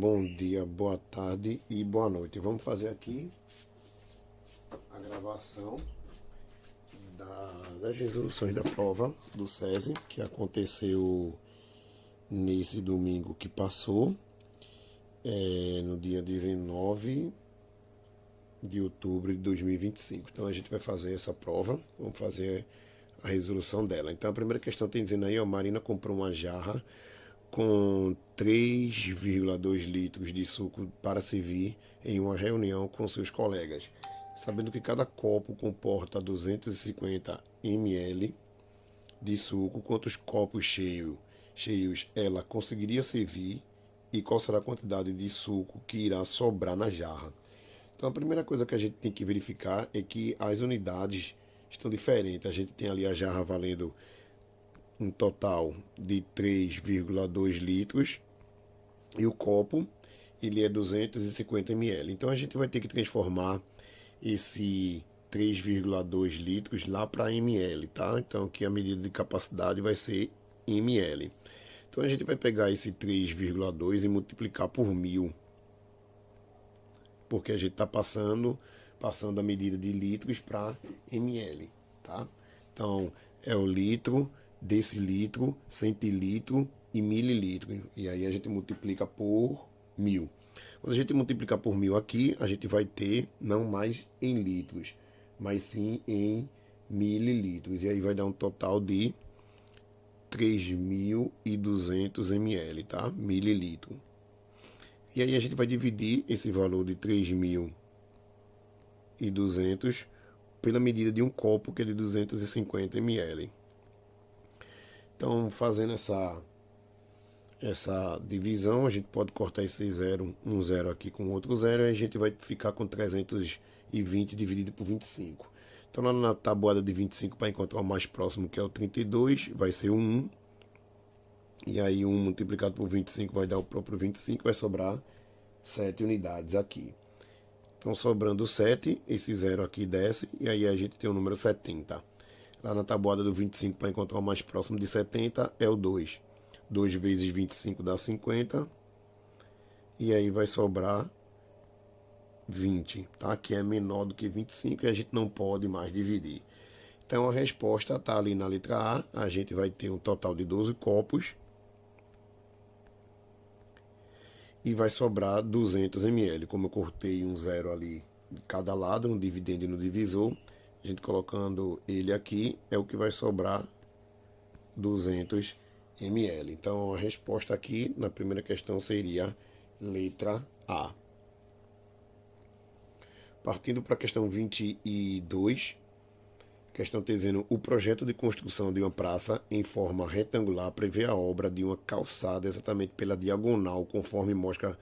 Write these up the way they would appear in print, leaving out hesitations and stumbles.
Bom dia, boa tarde e boa noite. Vamos fazer aqui a gravação das resoluções da prova do SESI, que aconteceu nesse domingo que passou, no dia 19 de outubro de 2025. Então a gente vai fazer essa prova, vamos fazer a resolução dela. Então a primeira questão tem dizendo aí, ó, Marina comprou uma jarra com 3,2 litros de suco para servir em uma reunião com seus colegas. Sabendo que cada copo comporta 250 ml de suco, quantos copos cheios ela conseguiria servir e qual será a quantidade de suco que irá sobrar na jarra. Então a primeira coisa que a gente tem que verificar é que as unidades estão diferentes. A gente tem ali a jarra valendo um total de 3,2 litros e o copo ele é 250 ml. Então a gente vai ter que transformar esse 3,2 litros lá para ml, tá? Então aqui a medida de capacidade vai ser ml. Então a gente vai pegar esse 3,2 e multiplicar por 1000, porque a gente está passando a medida de litros para ml, tá? Então é o litro, decilitro, centilitro e mililitro. E aí a gente multiplica por 1000. Quando a gente multiplicar por 1000 aqui, a gente vai ter não mais em litros, mas sim em mililitros. E aí vai dar um total de 3.200 ml, tá? Mililitro. E aí a gente vai dividir esse valor de 3.200 pela medida de um copo, que é de 250 ml. Então, fazendo essa divisão, a gente pode cortar esse zero, um zero aqui com outro zero, e a gente vai ficar com 320 dividido por 25. Então, lá na tabuada de 25, para encontrar o mais próximo, que é o 32, vai ser o 1. E aí 1 multiplicado por 25 vai dar o próprio 25, vai sobrar 7 unidades aqui. Então, sobrando 7, esse zero aqui desce, e aí a gente tem o número 70. Lá na tabuada do 25, para encontrar o mais próximo de 70, é o 2. 2 vezes 25 dá 50. E aí vai sobrar 20, tá? Que é menor do que 25 e a gente não pode mais dividir. Então, a resposta está ali na letra A. A gente vai ter um total de 12 copos. E vai sobrar 200 ml. Como eu cortei um zero ali de cada lado, no dividendo e no divisor, a gente colocando ele aqui, é o que vai sobrar 200 ml. Então a resposta aqui na primeira questão seria letra A. Partindo para a questão 22, questão tá dizendo: o projeto de construção de uma praça em forma retangular prevê a obra de uma calçada exatamente pela diagonal, conforme mostra a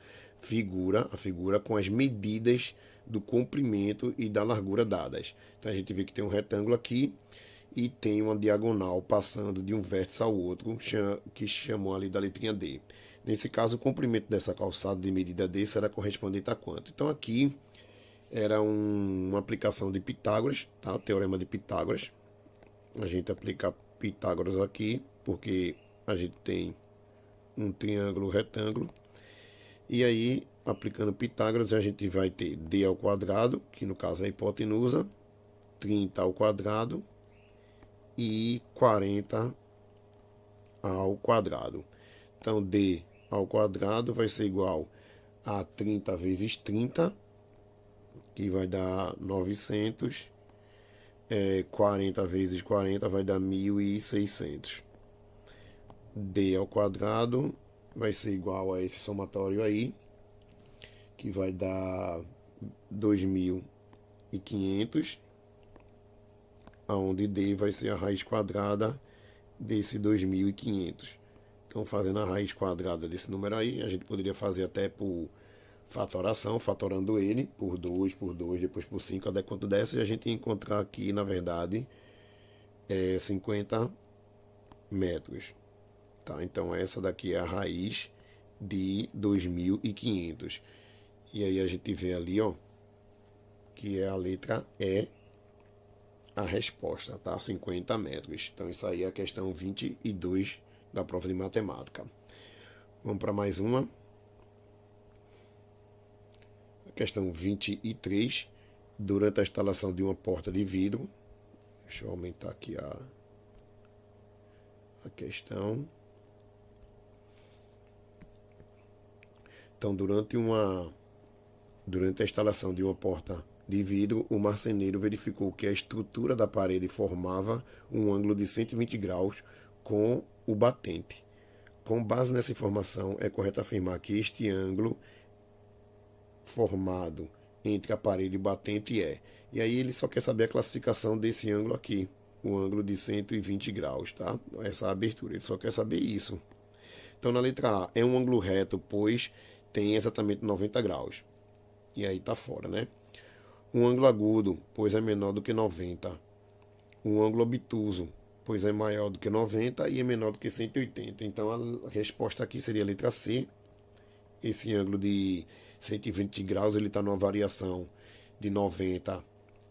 figura com as medidas do comprimento e da largura dadas. Então a gente vê que tem um retângulo aqui e tem uma diagonal passando de um vértice ao outro, que chamou ali da letrinha D. Nesse caso, o comprimento dessa calçada de medida D será correspondente a quanto? Então aqui era uma aplicação de Pitágoras, tá? O teorema de Pitágoras. A gente aplica Pitágoras aqui, porque a gente tem um triângulo retângulo. E aí, aplicando Pitágoras, a gente vai ter D ao quadrado, que no caso é a hipotenusa, 30 ao quadrado e 40 ao quadrado. Então, D ao quadrado vai ser igual a 30 vezes 30, que vai dar 900. 40 vezes 40 vai dar 1.600. D ao quadrado vai ser igual a esse somatório aí, que vai dar 2.500, onde D vai ser a raiz quadrada desse 2.500. Então, fazendo a raiz quadrada desse número aí, a gente poderia fazer até por fatoração, fatorando ele por 2, depois por 5, até quanto desce, e a gente ia encontrar aqui, na verdade, 50 metros. Tá? Então, essa daqui é a raiz de 2.500. E aí a gente vê ali, ó, que é a letra E, a resposta, tá? 50 metros. Então, isso aí é a questão 22 da prova de matemática. Vamos para mais uma. Questão 23. Durante a instalação de uma porta de vidro, deixa eu aumentar aqui a questão. Então, durante a instalação de uma porta de vidro, o marceneiro verificou que a estrutura da parede formava um ângulo de 120 graus com o batente. Com base nessa informação, é correto afirmar que este ângulo formado entre a parede e o batente é. E aí ele só quer saber a classificação desse ângulo aqui, o ângulo de 120 graus, tá? Essa abertura, ele só quer saber isso. Então, na letra A, é um ângulo reto, pois tem exatamente 90 graus. E aí tá fora, né? Um ângulo agudo, pois é menor do que 90. Um ângulo obtuso, pois é maior do que 90 e é menor do que 180. Então, a resposta aqui seria a letra C. Esse ângulo de 120 graus, ele está numa variação de 90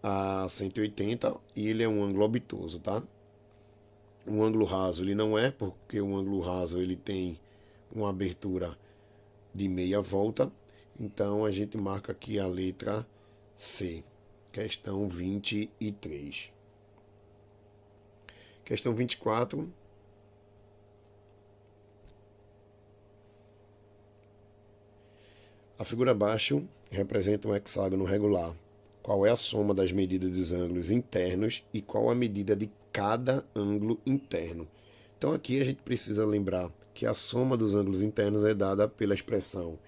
a 180 e ele é um ângulo obtuso, tá? Um ângulo raso ele não é, porque o ângulo raso ele tem uma abertura de meia volta. Então a gente marca aqui a letra C. Questão 23. Questão 24. A figura abaixo representa um hexágono regular. Qual é a soma das medidas dos ângulos internos e qual a medida de cada ângulo interno? Então aqui a gente precisa lembrar que a soma dos ângulos internos é dada pela expressão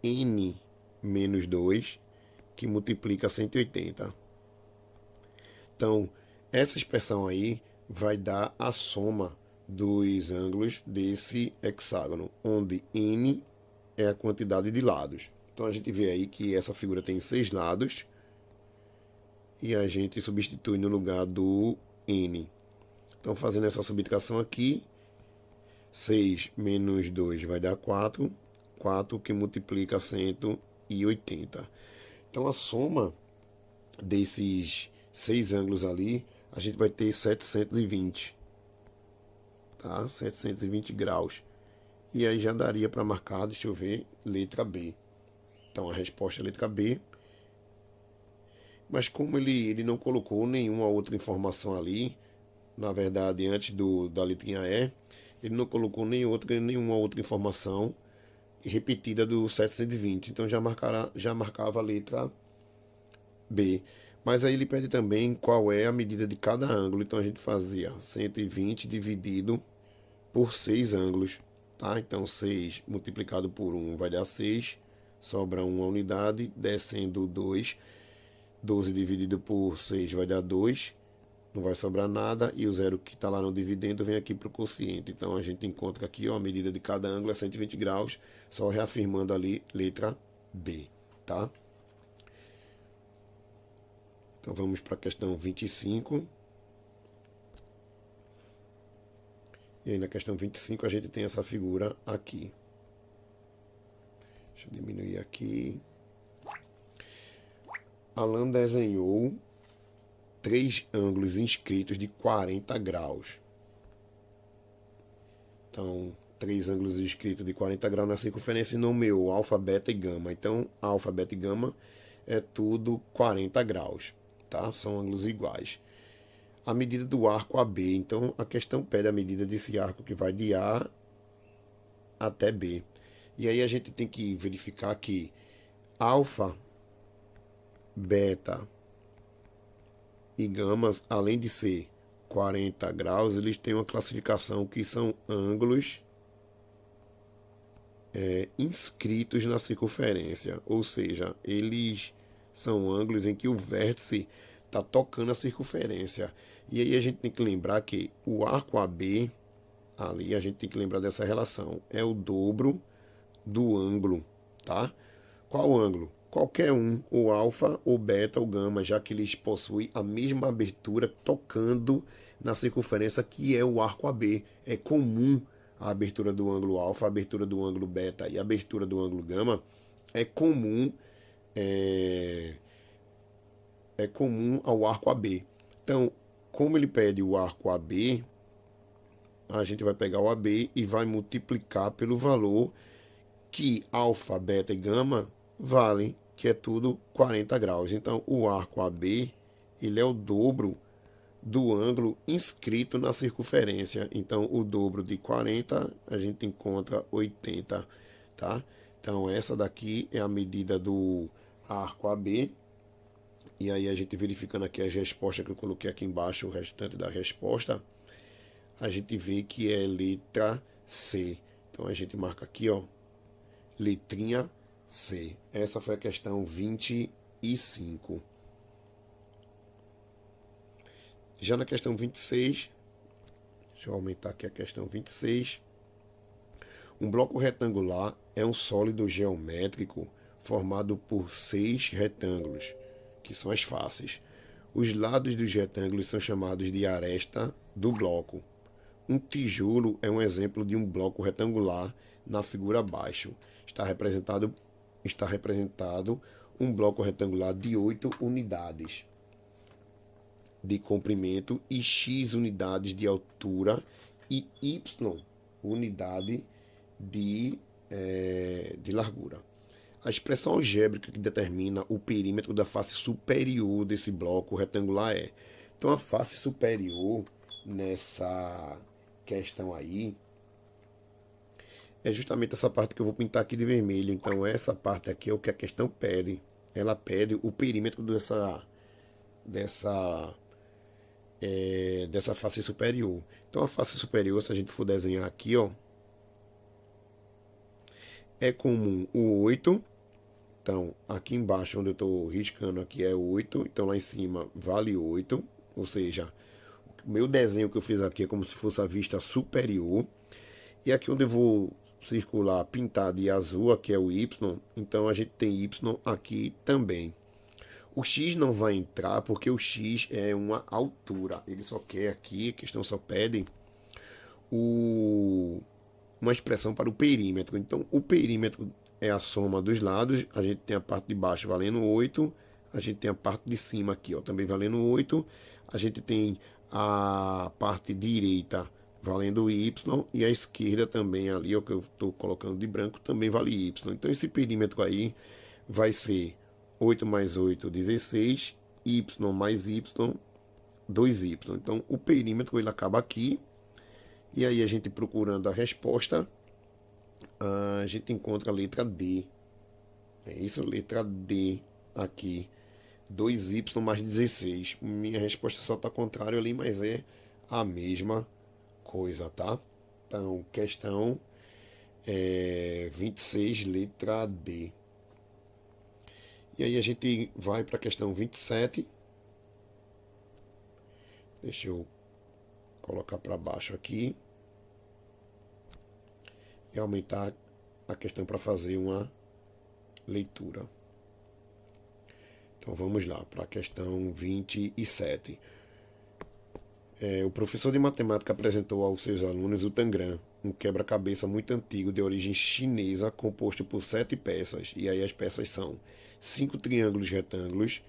n menos 2, que multiplica 180. Então, essa expressão aí vai dar a soma dos ângulos desse hexágono, onde n é a quantidade de lados. Então a gente vê aí que essa figura tem 6 lados e a gente substitui no lugar do n. Então fazendo essa subtração aqui, 6 menos 2 vai dar 4, 4 que multiplica 180. Então a soma desses 6 ângulos ali, a gente vai ter 720, tá? 720 graus. E aí já daria para marcar, deixa eu ver, letra B. Então a resposta é letra B. Mas como ele não colocou nenhuma outra informação ali, na verdade antes da letrinha E, ele não colocou nenhuma outra informação repetida do 720. Então já marcava a letra B. Mas aí ele pede também qual é a medida de cada ângulo. Então a gente fazia 120 dividido por 6 ângulos. Tá? Então 6 multiplicado por 1 vai dar 6, sobra 1 unidade, descendo 2, 12 dividido por 6 vai dar 2, não vai sobrar nada, e o zero que está lá no dividendo vem aqui para o quociente. Então a gente encontra aqui, ó, a medida de cada ângulo é 120 graus, só reafirmando ali, letra B, tá? Então vamos para a questão 25. E aí na questão 25 a gente tem essa figura aqui. Deixa eu diminuir aqui. Alan desenhou 3 ângulos inscritos de 40 graus. Então, 3 ângulos inscritos de 40 graus na circunferência e nomeou alfa, beta e gama. Então, alfa, beta e gama é tudo 40 graus, tá? São ângulos iguais. A medida do arco AB. Então, a questão pede a medida desse arco que vai de A até B. E aí a gente tem que verificar que alfa, beta e gamas, além de ser 40 graus, eles têm uma classificação que são ângulos inscritos na circunferência. Ou seja, eles são ângulos em que o vértice está tocando a circunferência. E aí a gente tem que lembrar que o arco AB, ali a gente tem que lembrar dessa relação, é o dobro do ângulo, tá? Qual ângulo? Qualquer um, ou alfa, ou beta, ou gama, já que eles possuem a mesma abertura tocando na circunferência que é o arco AB. É comum a abertura do ângulo alfa, a abertura do ângulo beta e a abertura do ângulo gama. É comum ao arco AB. Então, como ele pede o arco AB, a gente vai pegar o AB e vai multiplicar pelo valor que alfa, beta e gama valem que é tudo 40 graus. Então, o arco AB, ele é o dobro do ângulo inscrito na circunferência. Então, o dobro de 40, a gente encontra 80, tá? Então, essa daqui é a medida do arco AB. E aí, a gente verificando aqui as respostas que eu coloquei aqui embaixo, o restante da resposta, a gente vê que é letra C. Então, a gente marca aqui, ó, letrinha C. Essa foi a questão 25. Já na questão 26, deixa eu aumentar aqui a questão 26. Um bloco retangular é um sólido geométrico formado por 6 retângulos, que são as faces. Os lados dos retângulos são chamados de aresta do bloco. Um tijolo é um exemplo de um bloco retangular na figura abaixo. Está representado um bloco retangular de 8 unidades de comprimento e x unidades de altura e y unidade de largura. A expressão algébrica que determina o perímetro da face superior desse bloco retangular é. Então, a face superior nessa questão aí é justamente essa parte que eu vou pintar aqui de vermelho. Então, essa parte aqui é o que a questão pede. Ela pede o perímetro dessa face superior. Então, a face superior, se a gente for desenhar aqui, ó, é comum o 8. Então, aqui embaixo, onde eu estou riscando aqui é 8. Então, lá em cima vale 8. Ou seja, o meu desenho que eu fiz aqui é como se fosse a vista superior. E aqui onde eu vou circular pintado de azul, aqui é o Y. Então, a gente tem Y aqui também. O x não vai entrar porque o x é uma altura. Ele só quer aqui, a questão só pede uma expressão para o perímetro. Então, o perímetro é a soma dos lados. A gente tem a parte de baixo valendo 8. A gente tem a parte de cima aqui, ó, também valendo 8. A gente tem a parte direita valendo y. E a esquerda também ali, ó, que eu estou colocando de branco, também vale y. Então, esse perímetro aí vai ser 8 mais 8, 16. Y mais y, 2y. Então, o perímetro ele acaba aqui. E aí, a gente procurando a resposta, a gente encontra a letra D. É isso, letra D aqui. 2y mais 16. Minha resposta só está contrária ali, mas é a mesma coisa, tá? Então, questão 26, letra D. E aí a gente vai para a questão 27. Deixa eu colocar para baixo aqui. E aumentar a questão para fazer uma leitura. Então vamos lá para a questão 27. O professor de matemática apresentou aos seus alunos o Tangram, um quebra-cabeça muito antigo de origem chinesa composto por 7 peças. E aí as peças são 5 triângulos retângulos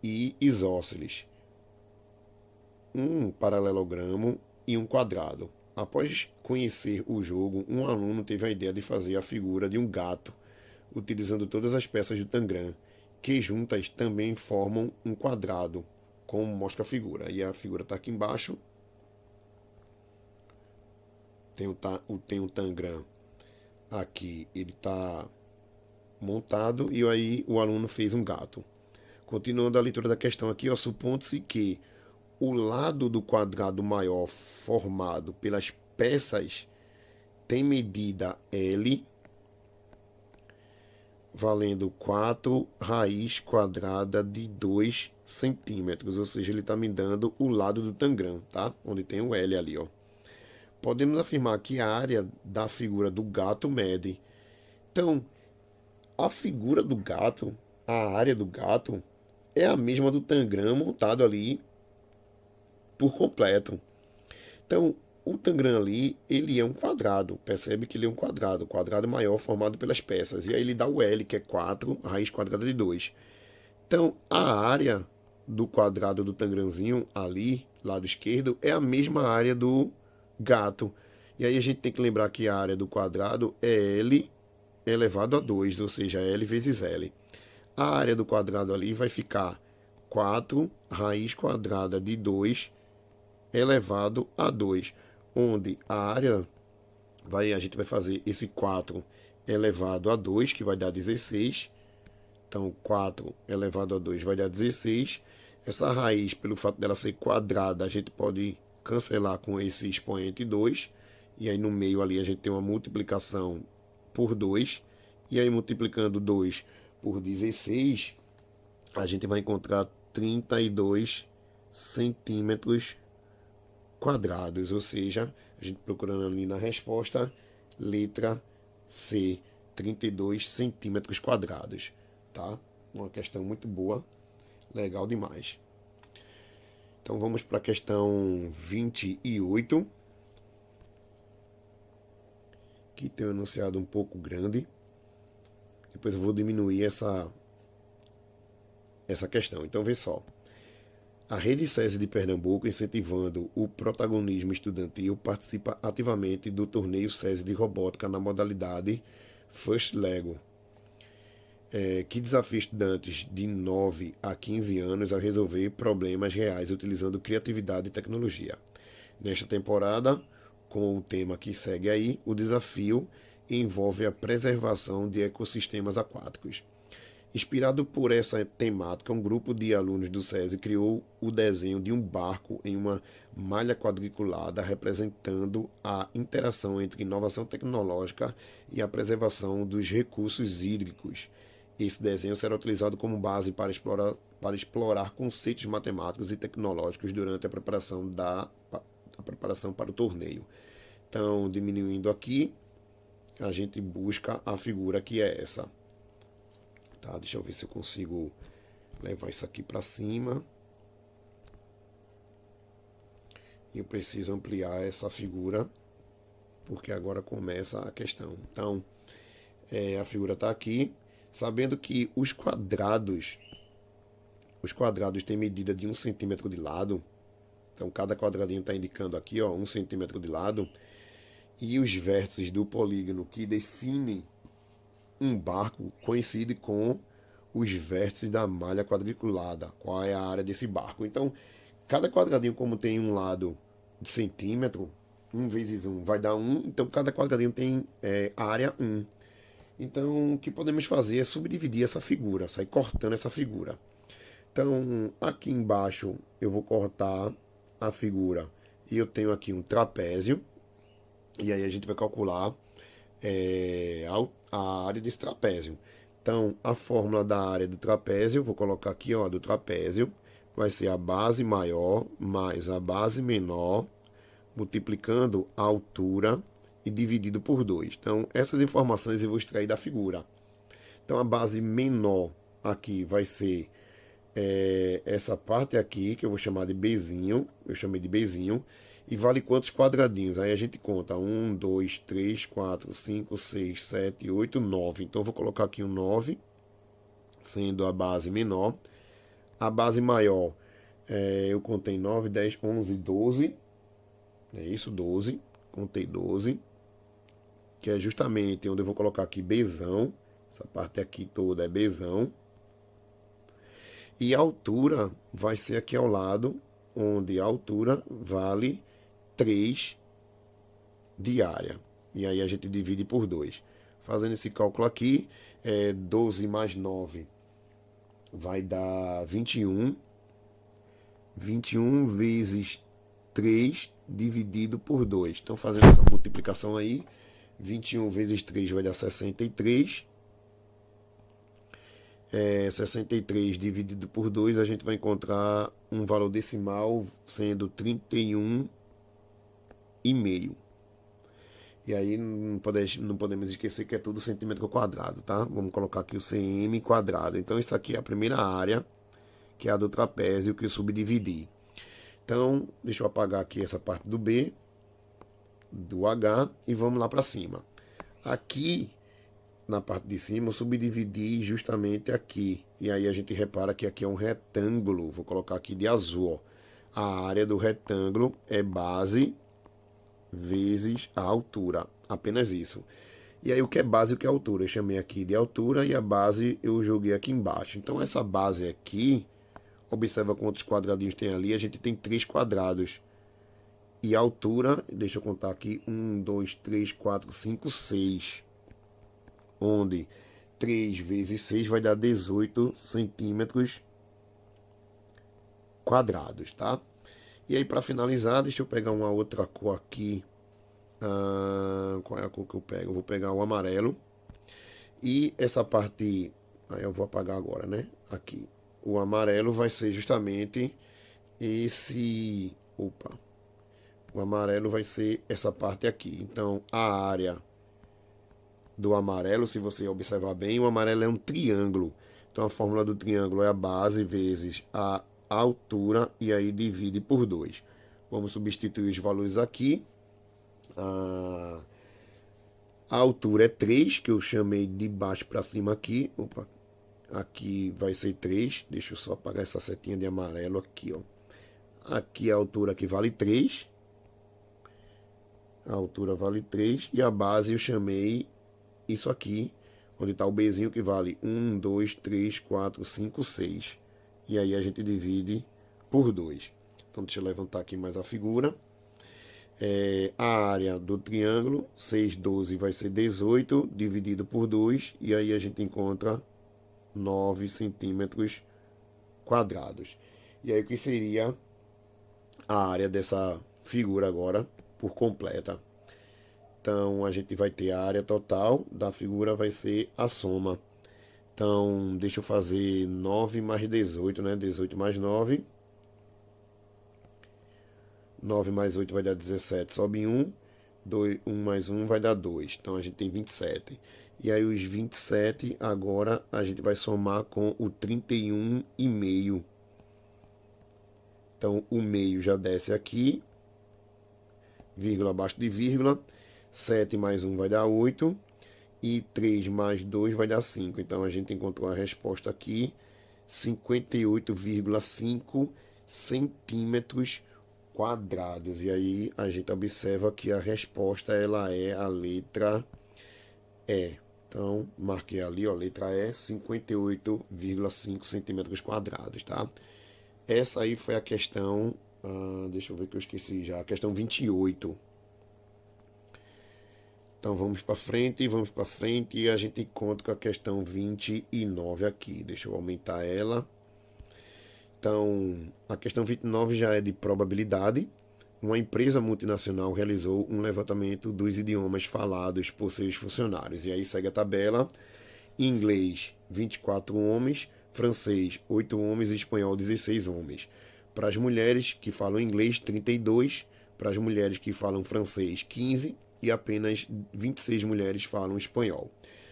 e isósceles, um paralelogramo e um quadrado. Após conhecer o jogo, um aluno teve a ideia de fazer a figura de um gato, utilizando todas as peças do Tangram, que juntas também formam um quadrado, como mostra a figura. E a figura está aqui embaixo. Tem um Tangram aqui, ele está montado, e aí o aluno fez um gato. Continuando a leitura da questão aqui, supondo-se que o lado do quadrado maior formado pelas peças tem medida L, valendo 4 raiz quadrada de 2 centímetros. Ou seja, ele está me dando o lado do Tangram, tá? Onde tem o L ali, ó. Podemos afirmar que a área da figura do gato mede. Então, a figura do gato, a área do gato, é a mesma do Tangram montado ali por completo. Então, o Tangram ali, ele é um quadrado. Percebe que ele é um quadrado. Quadrado maior formado pelas peças. E aí ele dá o L, que é 4, raiz quadrada de 2. Então, a área do quadrado do Tangramzinho ali, lado esquerdo, é a mesma área do gato. E aí a gente tem que lembrar que a área do quadrado é L elevado a 2, ou seja, L vezes L. A área do quadrado ali vai ficar 4 raiz quadrada de 2 elevado a 2, onde a área a gente vai fazer esse 4 elevado a 2, que vai dar 16. Então, 4 elevado a 2 vai dar 16. Essa raiz, pelo fato dela ser quadrada, a gente pode cancelar com esse expoente 2. E aí no meio ali a gente tem uma multiplicação por 2. E aí multiplicando 2 por 16, a gente vai encontrar 32 centímetros quadrados. Ou seja, a gente procurando ali na resposta, letra C, 32 centímetros quadrados. Tá? Uma questão muito boa, legal demais. Então vamos para a questão 28, que tem um enunciado um pouco grande. Depois eu vou diminuir essa questão. Então vê só. A Rede SESI de Pernambuco, incentivando o protagonismo estudantil, participa ativamente do torneio SESI de robótica na modalidade First Lego, que desafia estudantes de 9 a 15 anos a resolver problemas reais utilizando criatividade e tecnologia. Nesta temporada, com o tema que segue aí, o desafio envolve a preservação de ecossistemas aquáticos. Inspirado por essa temática, um grupo de alunos do SESI criou o desenho de um barco em uma malha quadriculada representando a interação entre inovação tecnológica e a preservação dos recursos hídricos. Esse desenho será utilizado como base para explorar conceitos matemáticos e tecnológicos durante a preparação para o torneio. Então, diminuindo aqui, a gente busca a figura que é essa. Tá, deixa eu ver se eu consigo levar isso aqui para cima. E eu preciso ampliar essa figura, porque agora começa a questão. Então, a figura está aqui. Sabendo que os quadrados têm medida de 1 centímetro de lado. Então, cada quadradinho está indicando aqui, 1 centímetro de lado. E os vértices do polígono que define um barco coincide com os vértices da malha quadriculada. Qual é a área desse barco? Então, cada quadradinho, como tem um lado de centímetro, 1 vezes 1 vai dar 1. Então, cada quadradinho tem área 1. Então, o que podemos fazer é subdividir essa figura, sair cortando essa figura. Então, aqui embaixo eu vou cortar a figura e eu tenho aqui um trapézio. E aí a gente vai calcular a área desse trapézio. Então, a fórmula da área do trapézio, vou colocar aqui, do trapézio, vai ser a base maior mais a base menor, multiplicando a altura e dividido por 2. Então, essas informações eu vou extrair da figura. Então, a base menor aqui vai ser essa parte aqui, que eu vou chamar de Bzinho. Eu chamei de Bzinho. E vale quantos quadradinhos? Aí a gente conta 1, 2, 3, 4, 5, 6, 7, 8, 9. Então, eu vou colocar aqui um 9, sendo a base menor. A base maior, eu contei 9, 10, 11, 12. É isso, 12. Contei 12. Que é justamente onde eu vou colocar aqui Bzão. Essa parte aqui toda é Bzão. E a altura vai ser aqui ao lado, onde a altura vale 3 de área. E aí a gente divide por 2. Fazendo esse cálculo aqui, 12 mais 9 vai dar 21. 21 vezes 3 dividido por 2. Então, fazendo essa multiplicação aí, 21 vezes 3 vai dar 63. 63 dividido por 2, a gente vai encontrar um valor decimal sendo 31,5. E aí não podemos esquecer que é tudo centímetro quadrado, tá? Vamos colocar aqui o cm quadrado. Então, isso aqui é a primeira área, que é a do trapézio, que eu subdividi. Então, deixa eu apagar aqui essa parte do B, do H, e vamos lá para cima. Aqui, na parte de cima, eu subdividi justamente aqui. E aí a gente repara que aqui é um retângulo. Vou colocar aqui de azul. A área do retângulo é base vezes a altura. Apenas isso. E aí o que é base e o que é altura? Eu chamei aqui de altura e a base eu joguei aqui embaixo. Então essa base aqui, observa quantos quadradinhos tem ali, a gente tem 3 quadrados. E a altura, deixa eu contar aqui, 1, 2, 3, 4, 5, 6. Onde 3 vezes 6 vai dar 18 centímetros quadrados, tá? E aí para finalizar, deixa eu pegar uma outra cor aqui. Qual é a cor que eu pego? Eu vou pegar o amarelo. E essa parte, aí eu vou apagar agora, né? Aqui. O amarelo vai ser justamente esse. Opa. O amarelo vai ser essa parte aqui. Então, a área do amarelo, se você observar bem, o amarelo é um triângulo. Então, a fórmula do triângulo é a base vezes a altura e aí divide por 2. Vamos substituir os valores aqui. A altura é 3, que eu chamei de baixo para cima aqui. Opa, aqui vai ser 3. Deixa eu só apagar essa setinha de amarelo aqui, ó. Aqui a altura que vale 3. A altura vale 3. E a base eu chamei isso aqui, onde está o Bzinho que vale 1, 2, 3, 4, 5, 6. E aí a gente divide por 2. Então deixa eu levantar aqui mais a figura. A área do triângulo, 6, 12 vai ser 18, dividido por 2, e aí a gente encontra 9 centímetros quadrados. E aí o que seria a área dessa figura agora por completa? Então a gente vai ter a área total da figura, vai ser a soma. Então deixa eu fazer 9 mais 18, né? 18 mais 9. 9 mais 8 vai dar 17, sobe 1. 1 mais 1 vai dar 2. Então a gente tem 27. E aí os 27 agora a gente vai somar com o 31,5. Então o meio já desce aqui, vírgula abaixo de vírgula. 7 mais 1 vai dar 8. E 3 mais 2 vai dar 5. Então a gente encontrou a resposta aqui, 58,5 centímetros quadrados. E aí a gente observa que a resposta ela é a letra E. Então, marquei ali, ó, letra E, 58,5 centímetros quadrados, tá? Essa aí foi a questão, deixa eu ver que eu esqueci já, a questão 28. Então vamos para frente e a gente encontra com a questão 29 aqui. Deixa eu aumentar ela. Então, a questão 29 já é de probabilidade. Uma empresa multinacional realizou um levantamento dos idiomas falados por seus funcionários. E aí segue a tabela. Inglês, 24 homens. Francês, 8 homens. E espanhol, 16 homens. Para as mulheres que falam inglês, 32. Para as mulheres que falam francês, 15. E apenas 26 mulheres falam espanhol.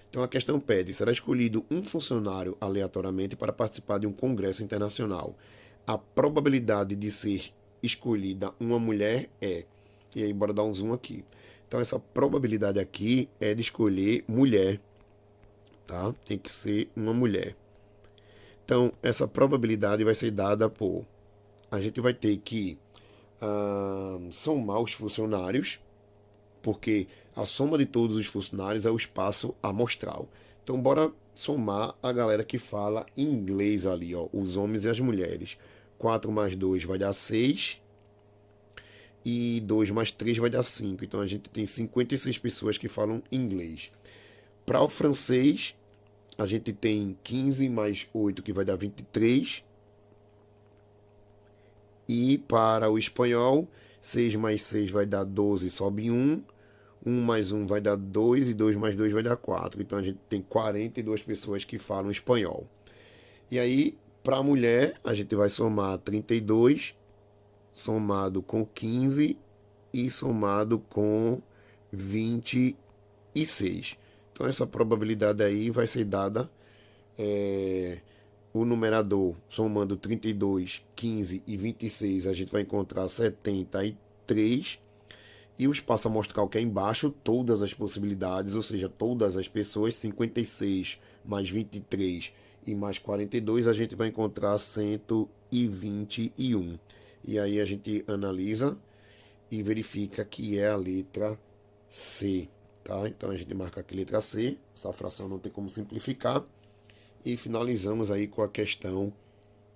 Então a questão pede: será escolhido um funcionário aleatoriamente para participar de um congresso internacional. A probabilidade de ser escolhida uma mulher é. E aí, bora dar um zoom aqui. Então essa probabilidade aqui é de escolher mulher, tá? Tem que ser uma mulher. Então essa probabilidade vai ser dada por. A gente vai ter que somar os funcionários, porque a soma de todos os funcionários é o espaço amostral. Então, bora somar a galera que fala inglês ali, ó, os homens e as mulheres. 4 mais 2 vai dar 6 e 2 mais 3 vai dar 5. Então, a gente tem 56 pessoas que falam inglês. Para o francês, a gente tem 15 mais 8, que vai dar 23. E para o espanhol, 6 mais 6 vai dar 12, sobe 1. 1 mais 1 vai dar 2 e 2 mais 2 vai dar 4. Então a gente tem 42 pessoas que falam espanhol. E aí, para a mulher, a gente vai somar 32, somado com 15 e somado com 26. Então essa probabilidade aí vai ser dada, o numerador somando 32, 15 e 26, a gente vai encontrar 73. E o espaço amostral que é embaixo, todas as possibilidades, ou seja, todas as pessoas, 56 mais 23 e mais 42, a gente vai encontrar 121. E aí a gente analisa e verifica que é a letra C, tá? Então a gente marca aqui letra C, essa fração não tem como simplificar. E finalizamos aí com a questão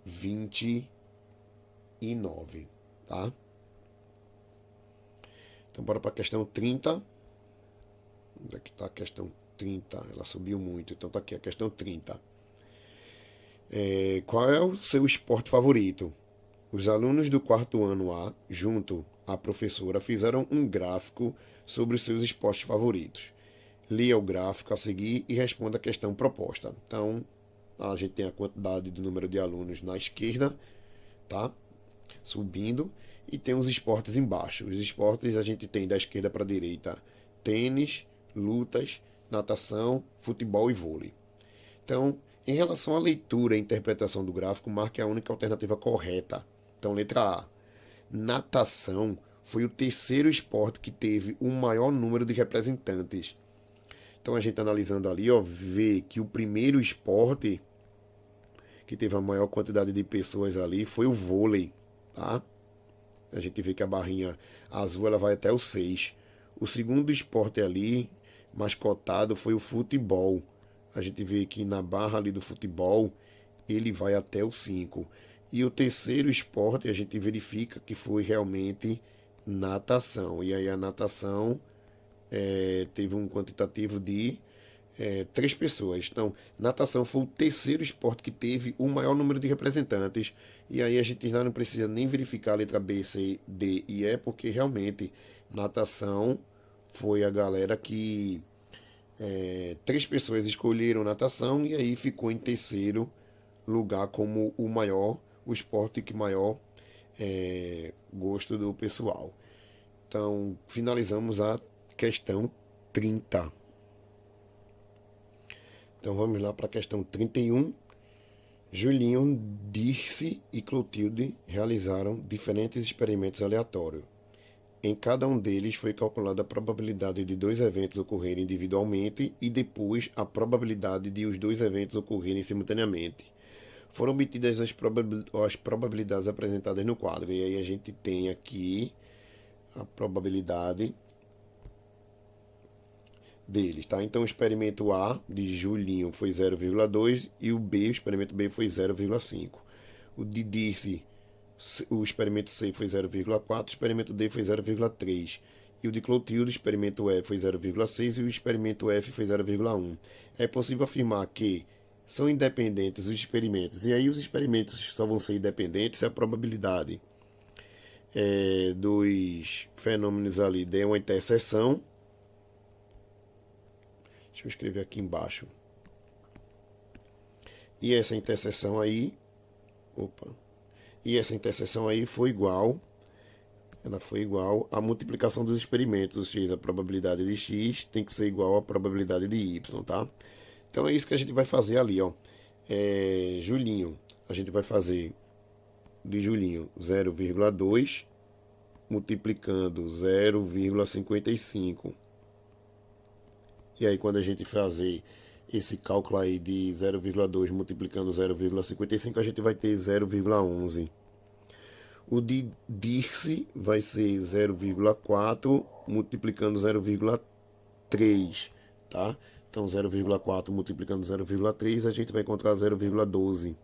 29, tá? Então bora para a questão 30. Onde é que está a questão 30? Ela subiu muito, então tá aqui a questão 30. Qual é o seu esporte favorito? Os alunos do quarto ano A, junto à professora, fizeram um gráfico sobre os seus esportes favoritos. Leia o gráfico a seguir e responda a questão proposta. Então, a gente tem a quantidade do número de alunos na esquerda, tá? Subindo, e tem os esportes embaixo. Os esportes a gente tem da esquerda para a direita: tênis, lutas, natação, futebol e vôlei. Então, em relação à leitura e interpretação do gráfico, marque a única alternativa correta. Então, letra A. Natação foi o terceiro esporte que teve o maior número de representantes. Então, a gente analisando ali, ó, vê que o primeiro esporte que teve a maior quantidade de pessoas ali foi o vôlei, tá? A gente vê que a barrinha azul ela vai até o 6. O segundo esporte ali, mais cotado, foi o futebol. A gente vê que na barra ali do futebol, ele vai até o 5. E o terceiro esporte, a gente verifica que foi realmente natação. E aí a natação teve um quantitativo de 3 pessoas. Então, natação foi o terceiro esporte que teve o maior número de representantes. E aí a gente já não precisa nem verificar a letra B, C, D e E, porque realmente natação foi a galera que 3 pessoas escolheram natação e aí ficou em terceiro lugar como o esporte que maior gosto do pessoal. Então, finalizamos a questão 30. Então vamos lá para a questão 31. Julinho, Dirce e Clotilde realizaram diferentes experimentos aleatórios. Em cada um deles foi calculada a probabilidade de 2 eventos ocorrerem individualmente e depois a probabilidade de os 2 eventos ocorrerem simultaneamente. Foram obtidas as probabilidades apresentadas no quadro. E aí a gente tem aqui a probabilidade deles, tá? Então o experimento A de Julinho foi 0,2 e o experimento B foi 0,5. O de Dirce, o experimento C foi 0,4, o experimento D foi 0,3. E o de Clotilde, o experimento E foi 0,6 e o experimento F foi 0,1. É possível afirmar que são independentes os experimentos. E aí os experimentos só vão ser independentes se a probabilidade dos fenômenos ali der uma interseção. Deixa eu escrever aqui embaixo. E essa interseção aí, foi igual, ela foi igual à multiplicação dos experimentos, ou seja, a probabilidade de x tem que ser igual à probabilidade de y, tá? Então é isso que a gente vai fazer ali, ó. Julinho, a gente vai fazer de Julinho 0,2 multiplicando 0,55. E aí quando a gente fazer esse cálculo aí de 0,2 multiplicando 0,55, a gente vai ter 0,11. O de Dirce vai ser 0,4 multiplicando 0,3, tá? Então 0,4 multiplicando 0,3, a gente vai encontrar 0,12.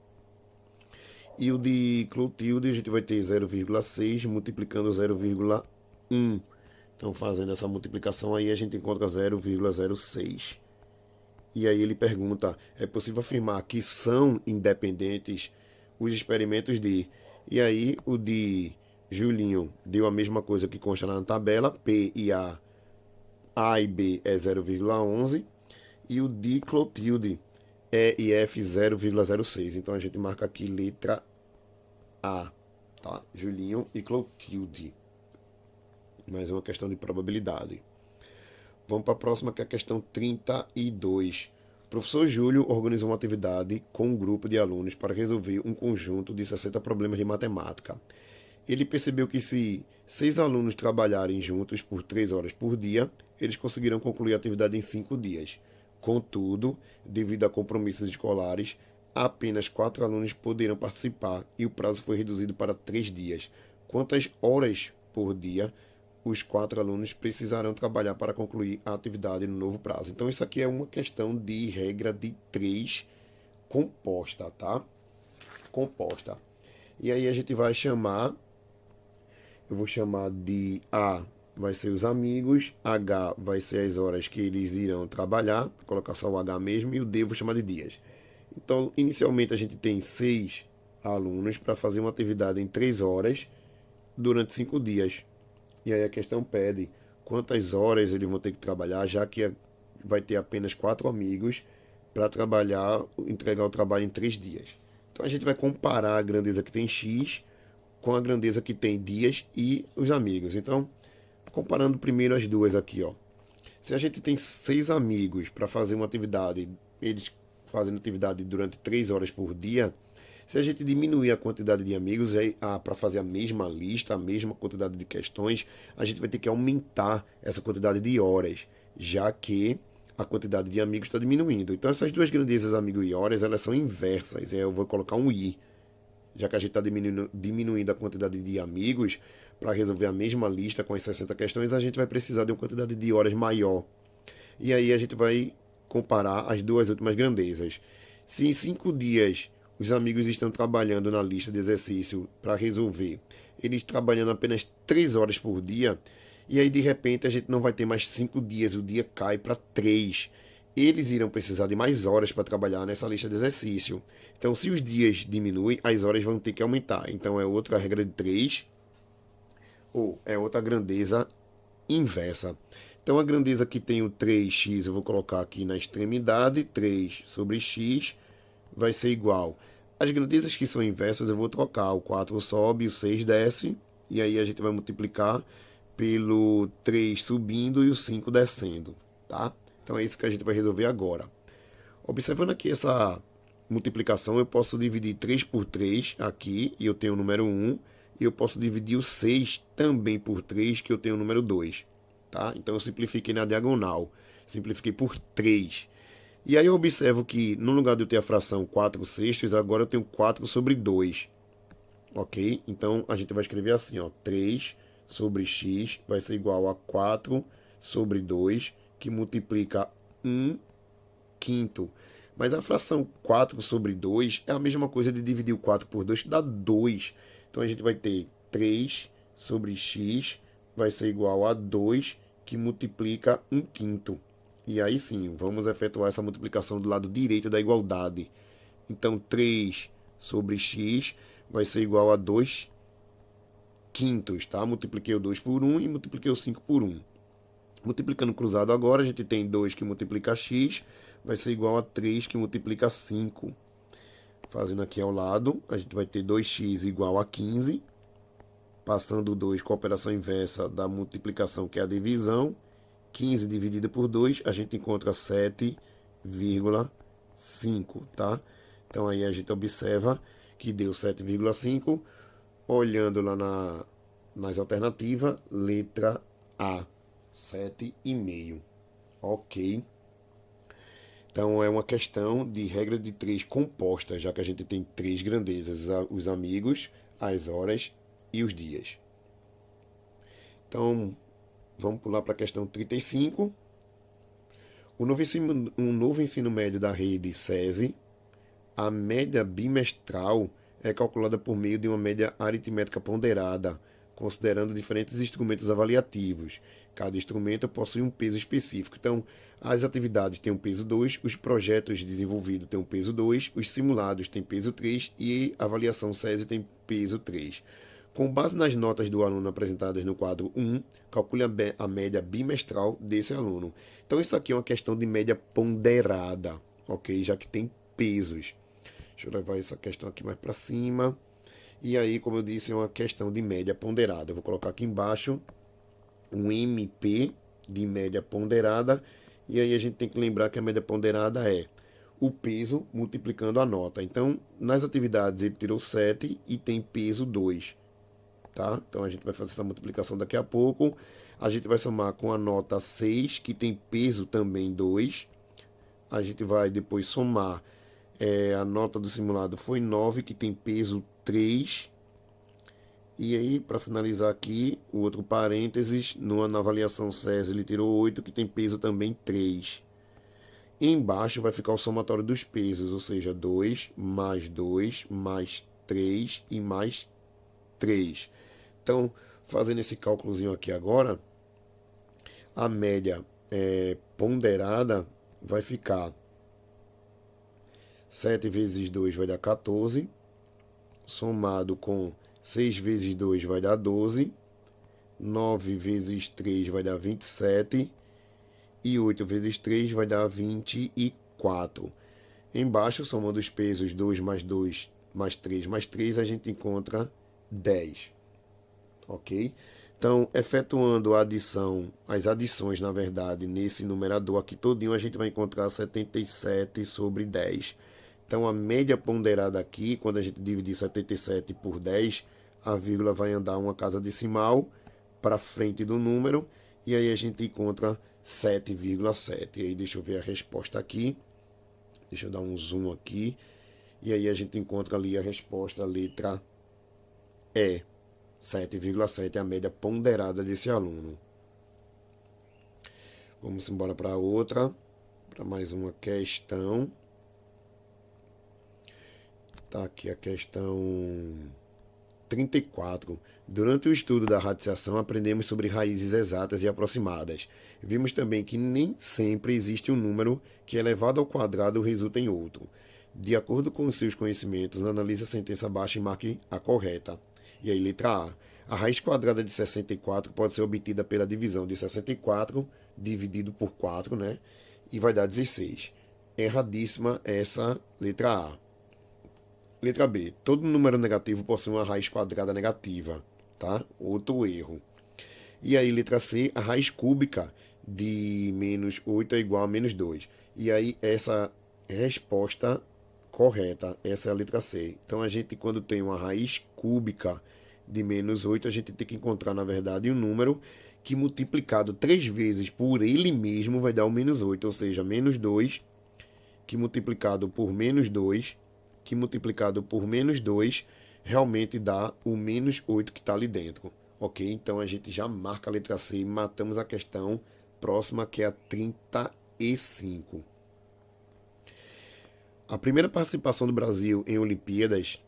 E o de Clotilde a gente vai ter 0,6 multiplicando 0,1. Então fazendo essa multiplicação aí a gente encontra 0,06. E aí ele pergunta, é possível afirmar que são independentes os experimentos de... E aí o de Julinho deu a mesma coisa que consta na tabela, P e A e B é 0,11. E o de Clotilde, E e F 0,06. Então a gente marca aqui letra A, tá? Julinho e Clotilde. Mais uma questão de probabilidade. Vamos para a próxima, que é a questão 32. O professor Júlio organizou uma atividade com um grupo de alunos para resolver um conjunto de 60 problemas de matemática. Ele percebeu que se 6 alunos trabalharem juntos por 3 horas por dia, eles conseguirão concluir a atividade em 5 dias. Contudo, devido a compromissos escolares, apenas 4 alunos poderão participar e o prazo foi reduzido para 3 dias. Quantas horas por dia os 4 alunos precisarão trabalhar para concluir a atividade no novo prazo. Então, isso aqui é uma questão de regra de 3 composta, tá? Composta. E aí a gente vai chamar, eu vou chamar de A, vai ser os amigos, H vai ser as horas que eles irão trabalhar, vou colocar só o H mesmo, e o D eu vou chamar de dias. Então, inicialmente a gente tem 6 alunos para fazer uma atividade em 3 horas durante 5 dias. E aí a questão pede quantas horas eles vão ter que trabalhar, já que vai ter apenas 4 amigos para trabalhar, entregar o trabalho em 3 dias. Então a gente vai comparar a grandeza que tem X com a grandeza que tem dias e os amigos. Então, comparando primeiro as duas aqui, ó. Se a gente tem 6 amigos para fazer uma atividade, eles fazendo atividade durante 3 horas por dia, se a gente diminuir a quantidade de amigos para fazer a mesma lista, a mesma quantidade de questões, a gente vai ter que aumentar essa quantidade de horas, já que a quantidade de amigos está diminuindo. Então essas duas grandezas, amigo e horas, elas são inversas. Eu vou colocar um i, já que a gente está diminuindo a quantidade de amigos para resolver a mesma lista com as 60 questões, a gente vai precisar de uma quantidade de horas maior. E aí a gente vai comparar as duas últimas grandezas. Se em 5 dias os amigos estão trabalhando na lista de exercício para resolver, eles trabalhando apenas 3 horas por dia, e aí de repente a gente não vai ter mais 5 dias, o dia cai para 3. Eles irão precisar de mais horas para trabalhar nessa lista de exercício. Então, se os dias diminuem, as horas vão ter que aumentar. Então, é outra regra de 3, ou é outra grandeza inversa. Então, a grandeza que tem o 3x, eu vou colocar aqui na extremidade, 3 sobre x vai ser igual. As grandezas que são inversas, eu vou trocar. O 4 sobe, o 6 desce, e aí a gente vai multiplicar pelo 3 subindo e o 5 descendo, tá? Então, é isso que a gente vai resolver agora. Observando aqui essa multiplicação, eu posso dividir 3 por 3 aqui, e eu tenho o número 1, e eu posso dividir o 6 também por 3, que eu tenho o número 2. Tá? Então eu simplifiquei na diagonal, simplifiquei por 3. E aí eu observo que no lugar de eu ter a fração 4 sextos, agora eu tenho 4 sobre 2. Ok? Então a gente vai escrever assim, ó, 3 sobre x vai ser igual a 4 sobre 2, que multiplica 1 quinto. Mas a fração 4 sobre 2 é a mesma coisa de dividir o 4 por 2, que dá 2. Então a gente vai ter 3 sobre x vai ser igual a 2, que multiplica 1 quinto. E aí sim, vamos efetuar essa multiplicação do lado direito da igualdade. Então 3 sobre x vai ser igual a 2 quintos, tá? Multipliquei o 2 por 1 e multipliquei o 5 por 1. Multiplicando cruzado agora, a gente tem 2 que multiplica x, vai ser igual a 3 que multiplica 5. Fazendo aqui ao lado, a gente vai ter 2x igual a 15. Passando o 2 com a operação inversa da multiplicação, que é a divisão. 15 dividido por 2, a gente encontra 7,5, tá? Então aí a gente observa que deu 7,5. Olhando lá nas alternativas, letra A, 7,5. Ok. Então é uma questão de regra de 3 composta, já que a gente tem 3 grandezas, os amigos, as horas e os dias. Então, vamos pular para a questão 35. Um novo ensino médio da rede SESI, a média bimestral é calculada por meio de uma média aritmética ponderada, considerando diferentes instrumentos avaliativos. Cada instrumento possui um peso específico. Então, as atividades têm um peso 2, os projetos desenvolvidos têm um peso 2, os simulados têm peso 3 e a avaliação SESI tem peso 3. Com base nas notas do aluno apresentadas no quadro 1, calcule a média bimestral desse aluno. Então, isso aqui é uma questão de média ponderada, ok? Já que tem pesos. Deixa eu levar essa questão aqui mais para cima. E aí, como eu disse, é uma questão de média ponderada. Eu vou colocar aqui embaixo um MP de média ponderada. E aí a gente tem que lembrar que a média ponderada é o peso multiplicando a nota. Então, nas atividades ele tirou 7 e tem peso 2. Tá? Então a gente vai fazer essa multiplicação daqui a pouco. A gente vai somar com a nota 6, que tem peso também 2. A gente vai depois somar. A nota do simulado foi 9, que tem peso 3. E aí, para finalizar aqui, o outro parênteses, na avaliação SES ele tirou 8, que tem peso também 3. Embaixo vai ficar o somatório dos pesos, ou seja, 2 mais 3 e mais 3. Então, fazendo esse cálculozinho aqui agora, a média ponderada vai ficar 7 vezes 2 vai dar 14, somado com 6 vezes 2 vai dar 12, 9 vezes 3 vai dar 27 e 8 vezes 3 vai dar 24. Embaixo, somando os pesos 2 mais 3, a gente encontra 10. Ok? Então, efetuando a adição, as adições, na verdade, nesse numerador aqui todinho, a gente vai encontrar 77 sobre 10. Então, a média ponderada aqui, quando a gente dividir 77 por 10, a vírgula vai andar uma casa decimal para frente do número, e aí a gente encontra 7,7. E aí, deixa eu ver a resposta aqui. Deixa eu dar um zoom aqui. E aí a gente encontra ali a resposta, a letra E. 7,7 é a média ponderada desse aluno. Vamos embora para outra, para mais uma questão. Tá aqui a questão 34. Durante o estudo da radiciação, aprendemos sobre raízes exatas e aproximadas. Vimos também que nem sempre existe um número que, elevado ao quadrado, resulta em outro. De acordo com os seus conhecimentos, analise a sentença abaixo e marque a correta. E aí, letra A. A raiz quadrada de 64 pode ser obtida pela divisão de 64 dividido por 4, né? E vai dar 16. Erradíssima essa letra A. Letra B. Todo número negativo possui uma raiz quadrada negativa, tá? Outro erro. E aí, letra C, a raiz cúbica de menos 8 é igual a menos 2. E aí, essa resposta correta, essa é a letra C. Então, a gente, quando tem uma raiz cúbica de menos 8, a gente tem que encontrar, na verdade, um número que multiplicado 3 vezes por ele mesmo vai dar o menos 8, ou seja, menos 2, que multiplicado por menos 2, que multiplicado por menos 2, realmente dá o menos 8 que está ali dentro. Ok? Então a gente já marca a letra C e matamos a questão próxima, que é a 35. A primeira participação do Brasil em Olimpíadas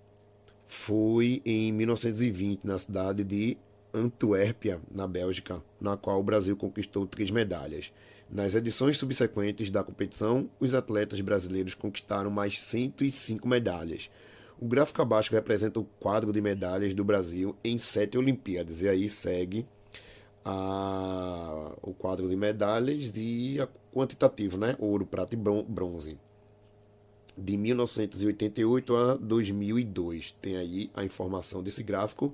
foi em 1920, na cidade de Antuérpia, na Bélgica, na qual o Brasil conquistou 3 medalhas. Nas edições subsequentes da competição, os atletas brasileiros conquistaram mais 105 medalhas. O gráfico abaixo representa o quadro de medalhas do Brasil em 7 Olimpíadas. E aí segue o quadro de medalhas e quantitativo, né? Ouro, prata e bronze. De 1988 a 2002. Tem aí a informação desse gráfico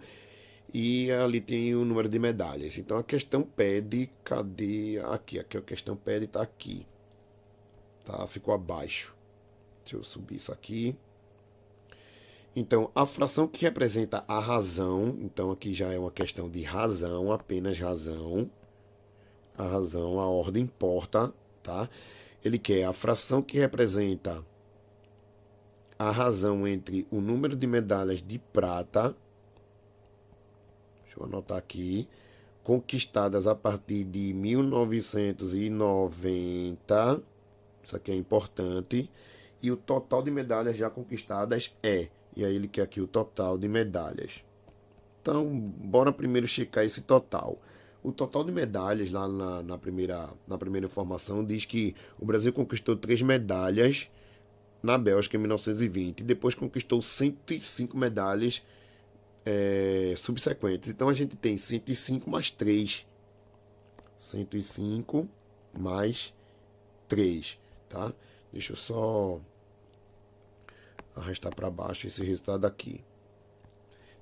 e ali tem o número de medalhas. Então a questão pede, cadê? Aqui a questão pede está aqui. Tá? Ficou abaixo. Deixa eu subir isso aqui. Então, a fração que representa a razão, então aqui já é uma questão de razão, apenas razão. A razão, a ordem importa, tá? Ele quer a fração que representa a razão entre o número de medalhas de prata, deixa eu anotar aqui, conquistadas a partir de 1990, isso aqui é importante, e o total de medalhas já conquistadas é, e aí ele quer aqui o total de medalhas. Então, bora primeiro checar esse total. O total de medalhas lá na primeira informação diz que o Brasil conquistou 3 medalhas na Bélgica em 1920 e depois conquistou 105 medalhas subsequentes. Então a gente tem 105 mais 3. 105 mais 3, tá? Deixa eu só arrastar para baixo esse resultado aqui.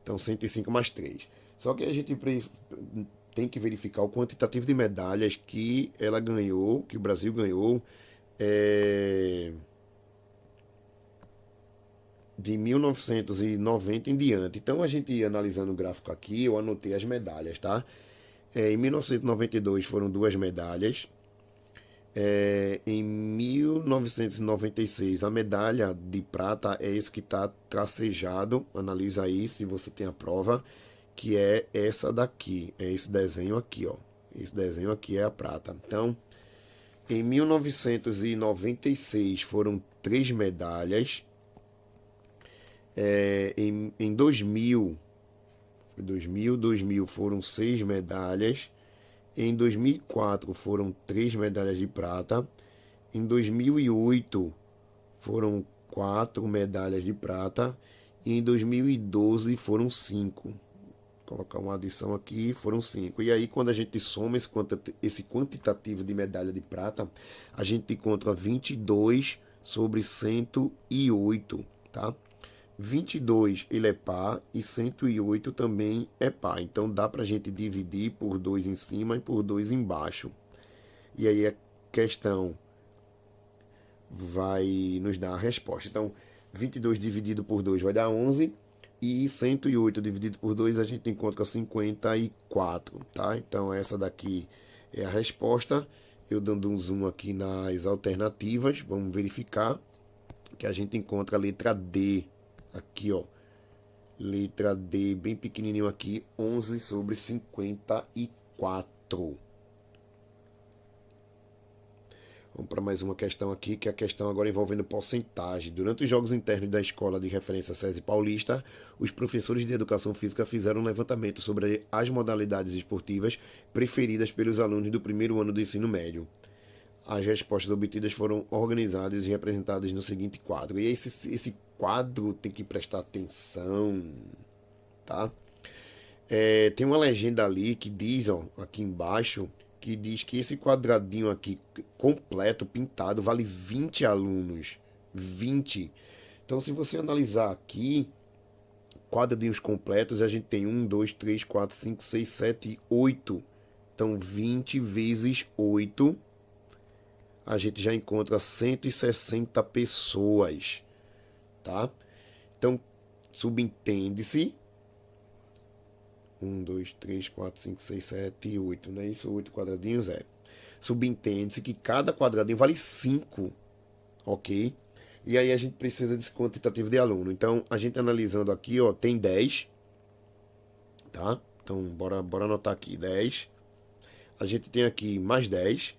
Então 105 mais 3. Só que a gente tem que verificar o quantitativo de medalhas que ela ganhou, que o Brasil ganhou de 1990 em diante. Então, a gente analisando o gráfico aqui, eu anotei as medalhas, tá? Em 1992 foram 2 medalhas. Em 1996, a medalha de prata é esse que está tracejado. Analisa aí se você tem a prova. que é essa daqui, é esse desenho aqui, ó. Esse desenho aqui é a prata. Então, em 1996 foram 3 medalhas. Em 2000 foram 6 medalhas. Em 2004 foram 3 medalhas de prata. Em 2008 foram 4 medalhas de prata. E em 2012 foram 5. Vou colocar uma adição aqui, foram 5. E aí, quando a gente soma esse quantitativo de medalha de prata, a gente encontra 22 sobre 108, tá? 22 ele é par e 108 também é par. Então dá para a gente dividir por 2 em cima e por 2 embaixo. E aí a questão vai nos dar a resposta. Então 22 dividido por 2 vai dar 11. E 108 dividido por 2 a gente encontra 54, tá? Então essa daqui é a resposta. Eu dando um zoom aqui nas alternativas, vamos verificar que a gente encontra a letra D. Aqui, ó, letra D, bem pequenininho aqui, 11 sobre 54. Vamos para mais uma questão aqui, que é a questão agora envolvendo porcentagem. Durante os jogos internos da Escola de Referência SESI Paulista, os professores de Educação Física fizeram um levantamento sobre as modalidades esportivas preferidas pelos alunos do primeiro ano do ensino médio. As respostas obtidas foram organizadas e representadas no seguinte quadro. E esse quadro tem que prestar atenção, tá? Tem uma legenda ali que diz, ó, aqui embaixo, que diz que esse quadradinho aqui completo, pintado, vale 20 alunos. 20. Então, se você analisar aqui, quadradinhos completos, a gente tem 1, 2, 3, 4, 5, 6, 7, 8. Então, 20 vezes 8, a gente já encontra 160 pessoas, tá? Então, subentende-se 1, 2, 3, 4, 5, 6, 7, 8, não é isso? 8 quadradinhos é. Subentende-se que cada quadradinho vale 5, ok? E aí a gente precisa desse quantitativo de aluno. Então, a gente analisando aqui, ó, tem 10, tá? Então, bora anotar aqui, 10. A gente tem aqui mais 10,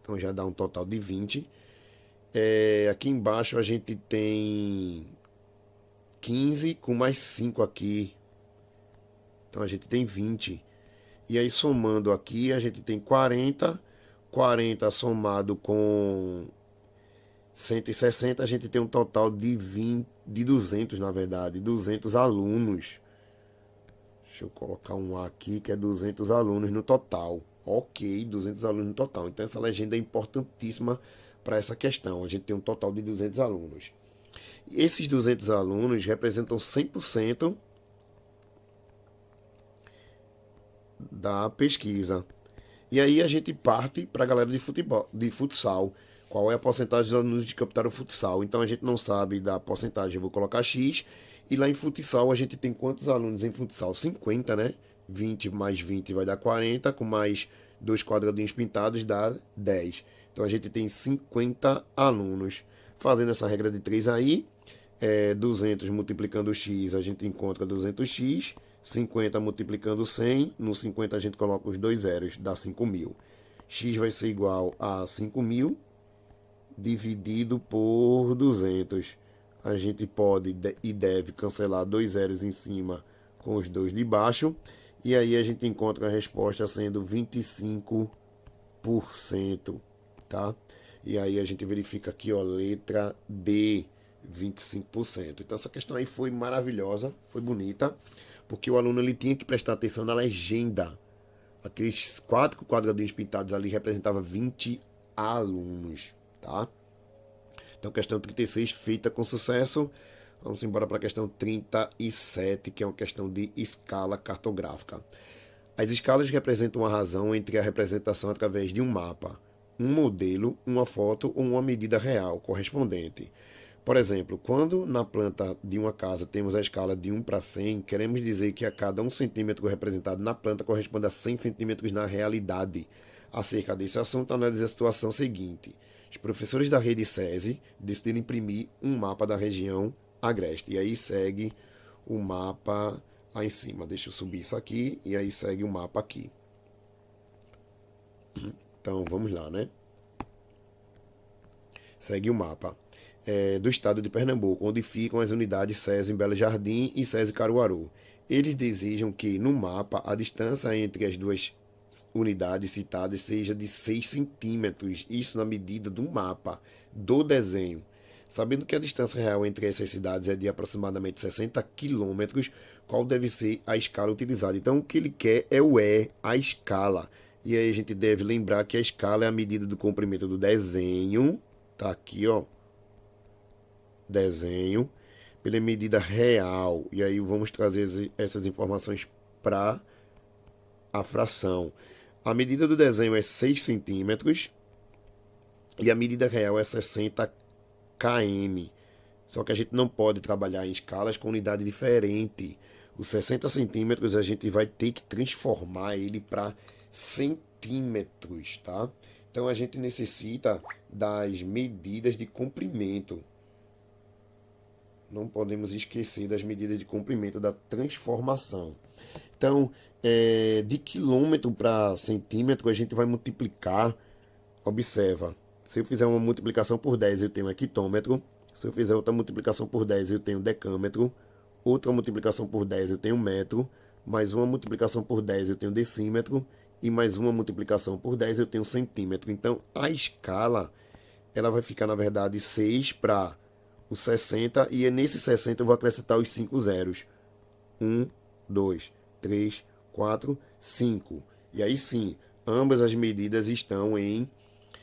então já dá um total de 20. Aqui embaixo a gente tem 15 com mais 5 aqui. Então a gente tem 20. E aí somando aqui a gente tem 40. 40 somado com 160 a gente tem um total de 200 na verdade. 200 alunos. Deixa eu colocar um A aqui que é 200 alunos no total. Ok, 200 alunos no total. Então essa legenda é importantíssima para essa questão. A gente tem um total de 200 alunos. Esses 200 alunos representam 100% da pesquisa. E aí a gente parte para a galera de futebol, de futsal. Qual é a porcentagem dos alunos que captaram futsal? Então a gente não sabe da porcentagem. Eu vou colocar X. E lá em futsal a gente tem quantos alunos em futsal? 50, né? 20 mais 20 vai dar 40. Com mais 2 quadradinhos pintados dá 10. Então a gente tem 50 alunos. Fazendo essa regra de 3 aí, 200 multiplicando x, a gente encontra 200x. 50 multiplicando 100, no 50 a gente coloca os 2 zeros, dá 5.000. X vai ser igual a 5.000 dividido por 200. A gente pode e deve cancelar 2 zeros em cima com os 2 de baixo. E aí a gente encontra a resposta sendo 25%, tá? E aí a gente verifica aqui, ó, letra D, 25%. Então essa questão aí foi maravilhosa, foi bonita, porque o aluno ele tinha que prestar atenção na legenda. Aqueles 4 quadradinhos pintados ali representavam 20 alunos, tá? Então questão 36 feita com sucesso. Vamos embora para a questão 37, que é uma questão de escala cartográfica. As escalas representam a razão entre a representação através de um mapa, um modelo, uma foto ou uma medida real correspondente. Por exemplo, quando na planta de uma casa temos a escala de 1 para 100, queremos dizer que a cada 1 centímetro representado na planta corresponde a 100 centímetros na realidade. Acerca desse assunto, analise a situação seguinte. Os professores da rede SESI decidiram imprimir um mapa da região agreste. E aí segue o mapa lá em cima. Deixa eu subir isso aqui e aí segue o mapa aqui. Então vamos lá, né? Segue o mapa do estado de Pernambuco, onde ficam as unidades SESI em Belo Jardim e SESI Caruaru. Eles desejam que no mapa a distância entre as duas unidades citadas seja de 6 centímetros, isso na medida do mapa, do desenho. Sabendo que a distância real entre essas cidades é de aproximadamente 60 quilômetros, qual deve ser a escala utilizada? Então, o que ele quer é a escala. E aí a gente deve lembrar que a escala é a medida do comprimento do desenho. Tá aqui, ó. Desenho. Pela medida real. E aí vamos trazer essas informações para a fração. A medida do desenho é 6 centímetros. E a medida real é 60 km. Só que a gente não pode trabalhar em escalas com unidade diferente. Os 60 centímetros a gente vai ter que transformar ele para centímetros, tá? Então a gente necessita das medidas de comprimento. Não podemos esquecer das medidas de comprimento da transformação. Então, de quilômetro para centímetro, a gente vai multiplicar. Observa, se eu fizer uma multiplicação por 10, eu tenho hectômetro. Se eu fizer outra multiplicação por 10, eu tenho decâmetro. Outra multiplicação por 10, eu tenho metro. Mais uma multiplicação por 10, eu tenho decímetro. E mais uma multiplicação por 10, eu tenho centímetro. Então, a escala, ela vai ficar, na verdade, 6 para o 60. E nesse 60 eu vou acrescentar os 5 zeros. 1, 2, 3, 4, 5. E aí sim, ambas as medidas estão em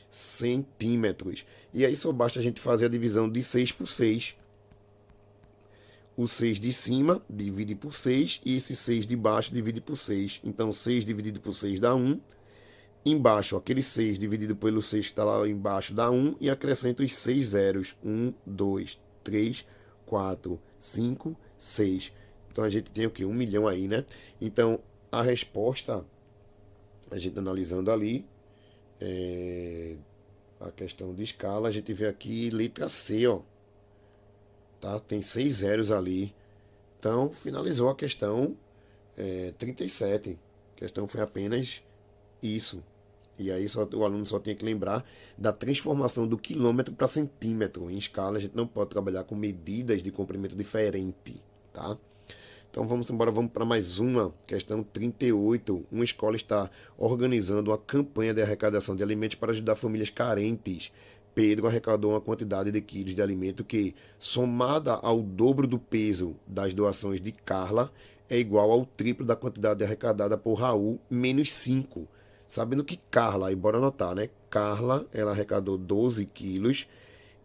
centímetros. E aí só basta a gente fazer a divisão de 6 por 6. O 6 de cima divide por 6 e esse 6 de baixo divide por 6. Então 6 dividido por 6 dá 1. Embaixo, aquele 6 dividido pelo 6 que está lá embaixo dá 1. E acrescenta os 6 zeros. 1, 2, 3, 4, 5, 6. Então a gente tem o que? 1 milhão aí, né? Então a resposta, a gente analisando ali, a questão de escala, a gente vê aqui letra C, ó. Tá? Tem 6 zeros ali. Então, finalizou a questão 37. A questão foi apenas isso. E aí o aluno só tem que lembrar da transformação do quilômetro para centímetro. Em escala, a gente não pode trabalhar com medidas de comprimento diferente, tá? Então vamos embora, vamos para mais uma, questão 38. Uma escola está organizando uma campanha de arrecadação de alimentos para ajudar famílias carentes. Pedro arrecadou uma quantidade de quilos de alimento que, somada ao dobro do peso das doações de Carla, é igual ao triplo da quantidade arrecadada por Raul, menos 5. Sabendo que Carla, aí bora anotar, né? Carla, ela arrecadou 12 quilos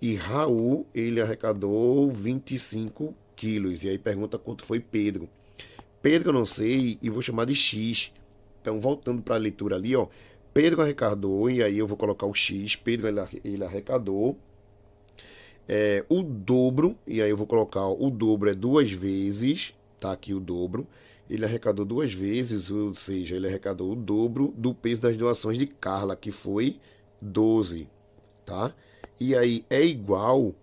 e Raul, ele arrecadou 25 quilos. E aí pergunta quanto foi Pedro. Pedro eu não sei e vou chamar de X. Então, voltando para a leitura ali, ó. Pedro arrecadou, e aí eu vou colocar o X. Pedro, ele arrecadou o dobro, e aí eu vou colocar o dobro é duas vezes, tá aqui o dobro. Ele arrecadou duas vezes, ou seja, ele arrecadou o dobro do peso das doações de Carla, que foi 12, tá? E aí é igual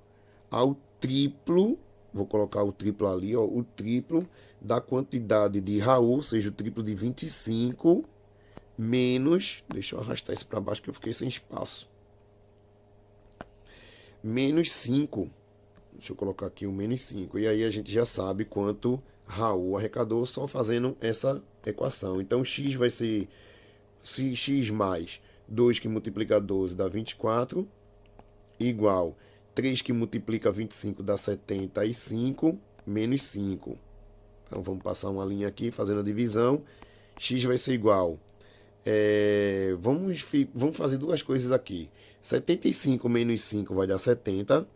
ao triplo, vou colocar o triplo ali, ó, o triplo da quantidade de Raul, ou seja, o triplo de 25, menos, deixa eu arrastar isso para baixo que eu fiquei sem espaço, menos 5. Deixa eu colocar aqui o menos 5. E aí a gente já sabe quanto Raul arrecadou só fazendo essa equação. Então x vai ser x mais 2 que multiplica 12 dá 24, igual 3 que multiplica 25 dá 75, menos 5. Então vamos passar uma linha aqui fazendo a divisão. X vai ser igual. Vamos fazer duas coisas aqui. 75 menos 5 vai dar 70.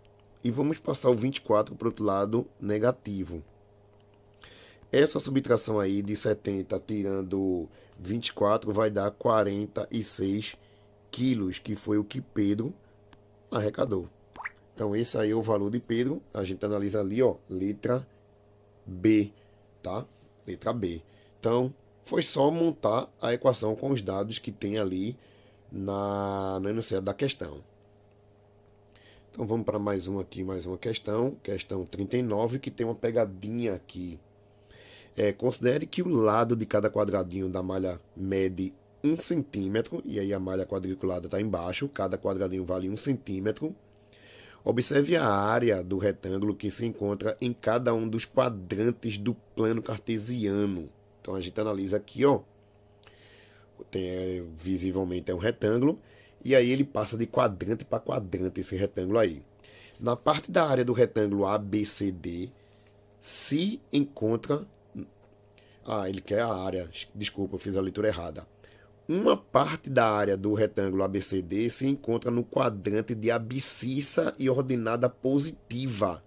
E vamos passar o 24 para o outro lado negativo. Essa subtração aí de 70 tirando 24 vai dar 46 quilos, que foi o que Pedro arrecadou. Então esse aí é o valor de Pedro. A gente analisa ali, ó, letra B, tá? Letra B. Então foi só montar a equação com os dados que tem ali no enunciado da questão. Então vamos para mais uma aqui, mais uma questão. Questão 39, que tem uma pegadinha aqui. Considere que o lado de cada quadradinho da malha mede 1 centímetro, e aí a malha quadriculada está embaixo, cada quadradinho vale 1 centímetro. Observe a área do retângulo que se encontra em cada um dos quadrantes do plano cartesiano. Então a gente analisa aqui, ó, visivelmente é um retângulo, e aí ele passa de quadrante para quadrante esse retângulo aí. Na parte da área do retângulo ABCD se encontra... ele quer a área, desculpa, eu fiz a leitura errada. Uma parte da área do retângulo ABCD se encontra no quadrante de abscissa e ordenada positiva.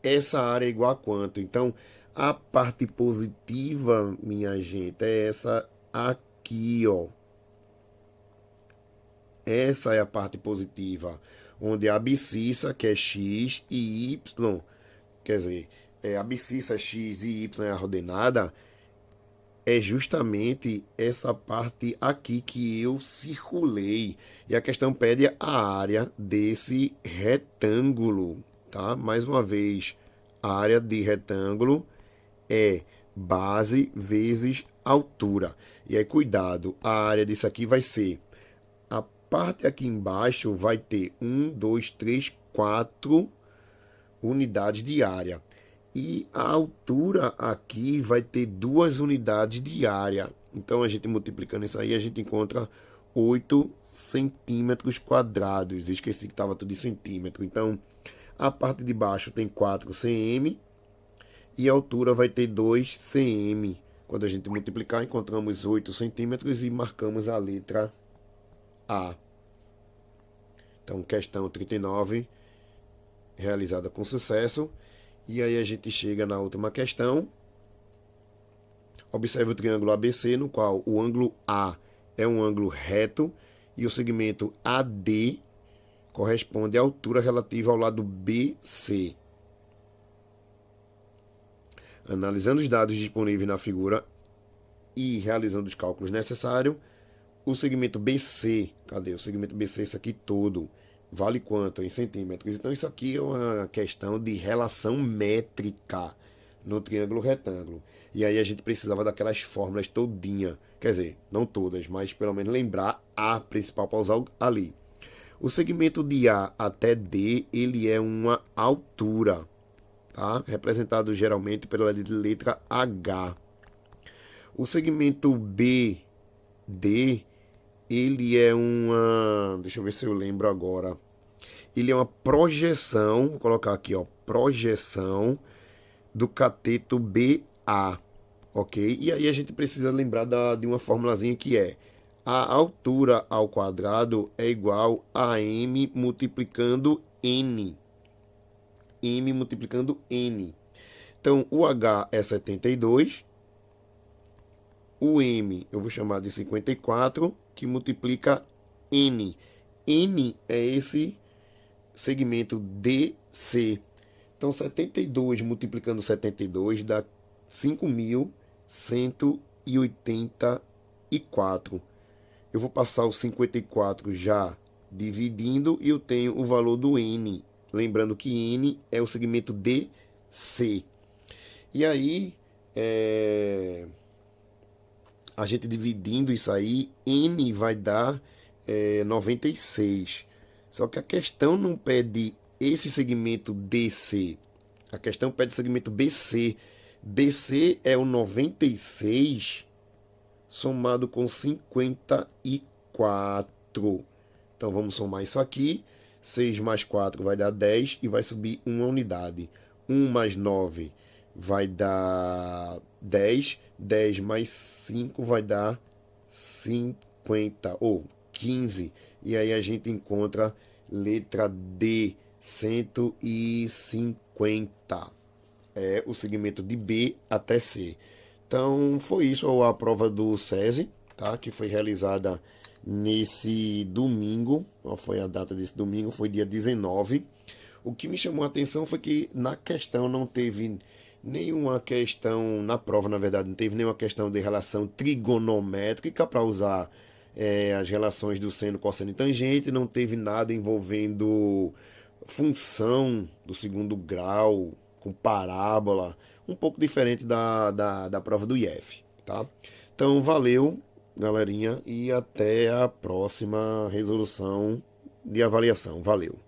Essa área é igual a quanto? Então, a parte positiva, minha gente, é essa aqui, ó. Essa é a parte positiva, onde a abscissa, que é x, e y, quer dizer, a abscissa x e y é a ordenada, é justamente essa parte aqui que eu circulei. E a questão pede a área desse retângulo, tá? Mais uma vez, a área de retângulo é base vezes altura. E aí, cuidado, a área disso aqui vai ser... A parte aqui embaixo vai ter 1, 2, 3, 4 unidades de área. E a altura aqui vai ter 2 unidades de área. Então, a gente multiplicando isso aí, a gente encontra 8 centímetros quadrados. Esqueci que estava tudo em centímetro. Então, a parte de baixo tem 4 cm e a altura vai ter 2 cm. Quando a gente multiplicar, encontramos 8 centímetros e marcamos a letra A. Então, questão 39, realizada com sucesso. E aí a gente chega na última questão. Observe o triângulo ABC, no qual o ângulo A é um ângulo reto e o segmento AD corresponde à altura relativa ao lado BC. Analisando os dados disponíveis na figura e realizando os cálculos necessários, o segmento BC, cadê? O segmento BC, isso aqui todo, vale quanto em centímetros? Então isso aqui é uma questão de relação métrica no triângulo retângulo. E aí a gente precisava daquelas fórmulas todinha, quer dizer, não todas, mas pelo menos lembrar a principal para usar ali. O segmento de A até D, ele é uma altura, tá? Representado geralmente pela letra H. O segmento BD, ele é uma... Deixa eu ver se eu lembro agora. Ele é uma projeção, vou colocar aqui, ó, projeção do cateto BA, ok? E aí a gente precisa lembrar de uma formulazinha que é: a altura ao quadrado é igual a m multiplicando n. M multiplicando n. Então, o H é 72. O M eu vou chamar de 54, que multiplica N. N é esse segmento DC. Então, 72 multiplicando 72 dá 5.184. Eu vou passar o 54 já dividindo e eu tenho o valor do N. Lembrando que N é o segmento DC. E aí, a gente dividindo isso aí, N vai dar 96. Só que a questão não pede esse segmento DC. A questão pede o segmento BC. BC é o 96 somado com 54. Então vamos somar isso aqui. 6 mais 4 vai dar 10 e vai subir uma unidade. 1 mais 9 vai dar 10. 10 mais 5 vai dar 50 ou 15. E aí a gente encontra letra D, 150. É o segmento de B até C. Então foi isso a prova do SESI, tá? Que foi realizada nesse domingo. Qual foi a data desse domingo? Foi dia 19. O que me chamou a atenção foi que na questão não teve nenhuma questão, na prova na verdade, não teve nenhuma questão de relação trigonométrica para usar as relações do seno, cosseno e tangente, não teve nada envolvendo função do segundo grau com parábola um pouco diferente da prova do IF, tá? Então, valeu, galerinha, e até a próxima resolução de avaliação. Valeu!